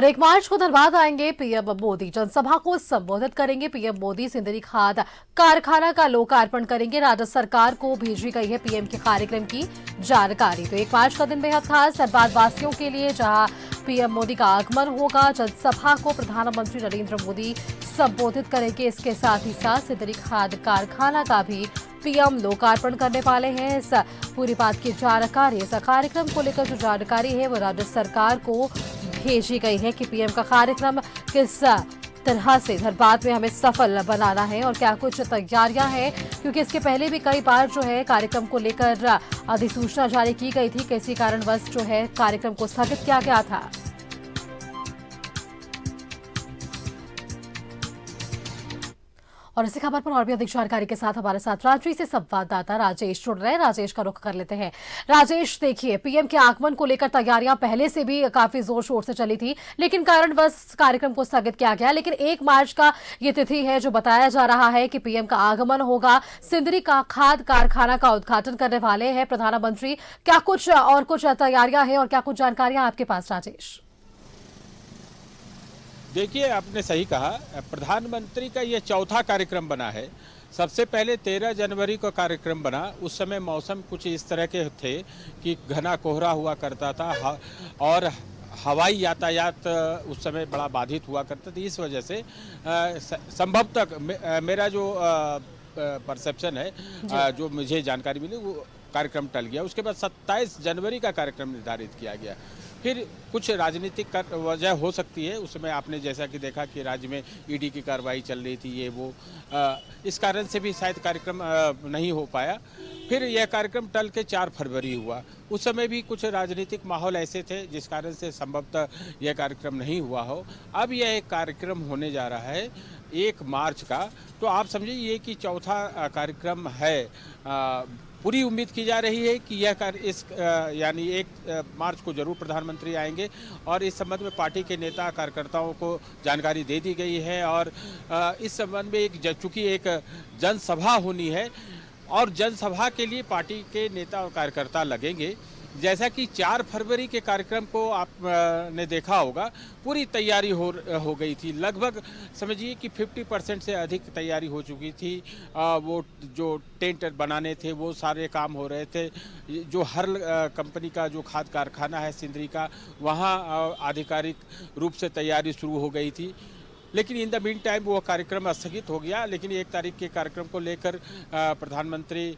और 1 मार्च को धनबाद आएंगे पीएम मोदी। जनसभा को संबोधित करेंगे पीएम मोदी। सिंदरी खाद कारखाना का लोकार्पण करेंगे। राज्य सरकार को भेजी गई है पीएम के कार्यक्रम की जानकारी। तो 1 मार्च का दिन बेहद खास धनबाद वासियों के लिए, जहां पीएम मोदी का आगमन होगा। जनसभा को प्रधानमंत्री नरेंद्र मोदी संबोधित करेंगे। इसके साथ ही साथ सिंदरी खाद कारखाना का भी पीएम लोकार्पण करने वाले हैं। इस पूरी बात की जानकारी, इस कार्यक्रम को लेकर जो जानकारी है वो राज्य सरकार को भेजी गई है कि पीएम का कार्यक्रम किस तरह से धनबाद में हमें सफल बनाना है और क्या कुछ तैयारियां हैं, क्योंकि इसके पहले भी कई बार जो है कार्यक्रम को लेकर अधिसूचना जारी की गई थी। किसी कारणवश जो है कार्यक्रम को स्थगित किया गया था। और इसी खबर पर और भी अधिक जानकारी के साथ हमारे साथ रांची से संवाददाता राजेश जुड़ रहे हैं। राजेश का रुख कर लेते हैं। राजेश, देखिए, पीएम के आगमन को लेकर तैयारियां पहले से भी काफी जोर शोर से चली थी, लेकिन कारणवश कार्यक्रम को स्थगित किया गया। लेकिन 1 मार्च का ये तिथि है जो बताया जा रहा है कि पीएम का आगमन होगा। सिंदरी का खाद कारखाना का उद्घाटन करने वाले हैं प्रधानमंत्री। क्या कुछ और कुछ तैयारियां हैं और क्या कुछ जानकारियां आपके पास, राजेश? देखिए, आपने सही कहा, प्रधानमंत्री का ये चौथा कार्यक्रम बना है। सबसे पहले 13 जनवरी को कार्यक्रम बना। उस समय मौसम कुछ इस तरह के थे कि घना कोहरा हुआ करता था और हवाई यातायात उस समय बड़ा बाधित हुआ करता था। इस वजह से संभवतः मेरा जो परसेप्शन है, जो मुझे जानकारी मिली, वो कार्यक्रम टल गया। उसके बाद 27 जनवरी का कार्यक्रम निर्धारित किया गया। फिर कुछ राजनीतिक वजह हो सकती है। उसमें आपने जैसा कि देखा कि राज्य में ईडी की कार्रवाई चल रही थी, ये वो, इस कारण से भी शायद कार्यक्रम नहीं हो पाया। फिर यह कार्यक्रम टल के 4 फरवरी हुआ। उस समय भी कुछ राजनीतिक माहौल ऐसे थे जिस कारण से संभवतः यह कार्यक्रम नहीं हुआ हो। अब यह एक कार्यक्रम होने जा रहा है 1 मार्च का। तो आप समझिए ये कि चौथा कार्यक्रम है। पूरी उम्मीद की जा रही है कि यह यानी 1 मार्च को जरूर प्रधानमंत्री आएंगे और इस संबंध में पार्टी के नेता कार्यकर्ताओं को जानकारी दे दी गई है। और इस संबंध में चूंकि एक जनसभा होनी है और जनसभा के लिए पार्टी के नेता और कार्यकर्ता लगेंगे। जैसा कि 4 फरवरी के कार्यक्रम को आपने देखा होगा, पूरी तैयारी हो गई थी। लगभग समझिए कि 50% से अधिक तैयारी हो चुकी थी। वो जो टेंट बनाने थे वो सारे काम हो रहे थे। जो हर कंपनी का जो खाद कारखाना है सिंदरी का, वहाँ आधिकारिक रूप से तैयारी शुरू हो गई थी। लेकिन इन द मीन टाइम वो कार्यक्रम स्थगित हो गया। लेकिन 1 तारीख के कार्यक्रम को लेकर प्रधानमंत्री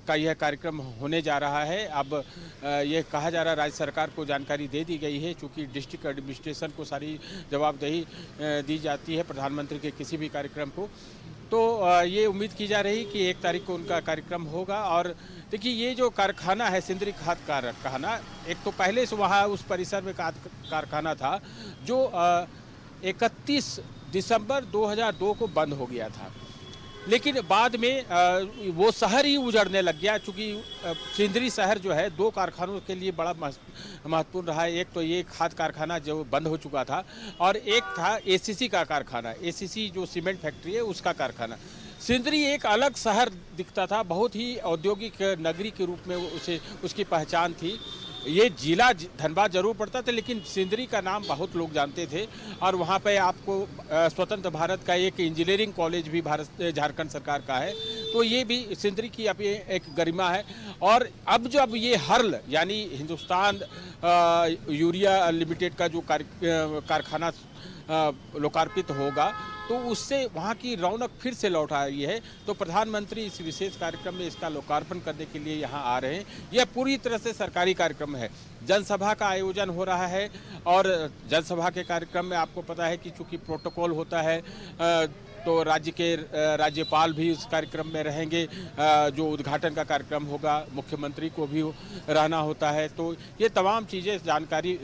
का यह कार्यक्रम होने जा रहा है। अब ये कहा जा रहा है, राज्य सरकार को जानकारी दे दी गई है, चूँकि डिस्ट्रिक्ट एडमिनिस्ट्रेशन को सारी जवाबदेही दी जाती है प्रधानमंत्री के किसी भी कार्यक्रम को। तो ये उम्मीद की जा रही कि 1 तारीख को उनका कार्यक्रम होगा। और देखिए, ये जो कारखाना है सिंदरी खाद कारखाना, एक तो पहले से वहाँ उस परिसर में खाद कारखाना था जो 31 दिसंबर 2002 को बंद हो गया था। लेकिन बाद में वो शहर ही उजड़ने लग गया, चूँकि सिंदरी शहर जो है 2 कारखानों के लिए बड़ा महत्वपूर्ण रहा है। एक तो ये खाद कारखाना जो बंद हो चुका था और एक था एसीसी का कारखाना, एसीसी जो सीमेंट फैक्ट्री है उसका कारखाना। सिंदरी एक अलग शहर दिखता था, बहुत ही औद्योगिक नगरी के रूप में उसकी पहचान थी। ये जिला धनबाद जरूर पड़ता था, लेकिन सिंदरी का नाम बहुत लोग जानते थे। और वहाँ पे आपको स्वतंत्र भारत का एक इंजीनियरिंग कॉलेज भी झारखंड सरकार का है। तो ये भी सिंदरी की अब ये एक गरिमा है। और अब जब ये हर्ल यानी हिंदुस्तान यूरिया लिमिटेड का जो कारखाना लोकार्पित होगा, तो उससे वहाँ की रौनक फिर से लौट आ रही है। तो प्रधानमंत्री इस विशेष कार्यक्रम में इसका लोकार्पण करने के लिए यहाँ आ रहे हैं। यह पूरी तरह से सरकारी कार्यक्रम है। जनसभा का आयोजन हो रहा है और जनसभा के कार्यक्रम में आपको पता है कि चूँकि प्रोटोकॉल होता है, तो राज्य के राज्यपाल भी उस कार्यक्रम में रहेंगे। जो उद्घाटन का कार्यक्रम होगा, मुख्यमंत्री को भी रहना होता है। तो ये तमाम चीज़ें जानकारी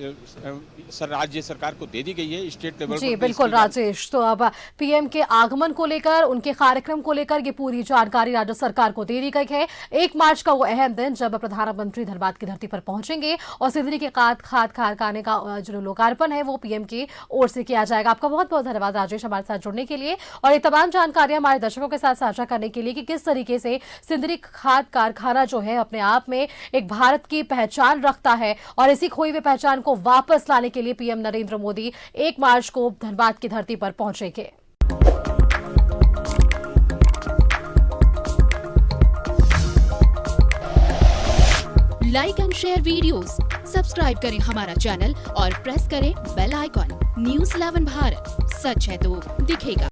राज्य सरकार को दे दी गई है स्टेट लेवल पर। जी बिल्कुल राजेश, तो अब पीएम के आगमन को लेकर, उनके कार्यक्रम को लेकर ये पूरी जानकारी राज्य सरकार को दे दी गई है। 1 मार्च का वो अहम दिन जब प्रधानमंत्री धनबाद की धरती पर पहुंचेंगे और सिंदरी के खाद कारखाने का जो लोकार्पण है वो पीएम की ओर से किया जाएगा। आपका बहुत बहुत धन्यवाद राजेश, हमारे साथ जुड़ने के लिए। और ये तमाम जानकारियां हमारे दर्शकों के साथ साझा करने के लिए कि किस तरीके से सिंदरी खाद कारखाना जो है अपने आप में एक भारत की पहचान रखता है और इसी खोई हुई पहचान को वापस लाने के लिए पीएम नरेंद्र मोदी 1 मार्च को धनबाद की धरती पर पहुंचेंगे। Like and share videos, subscribe करें हमारा चैनल और प्रेस करें बेल आइकॉन। न्यूज़ 11 भारत, सच है तो दिखेगा।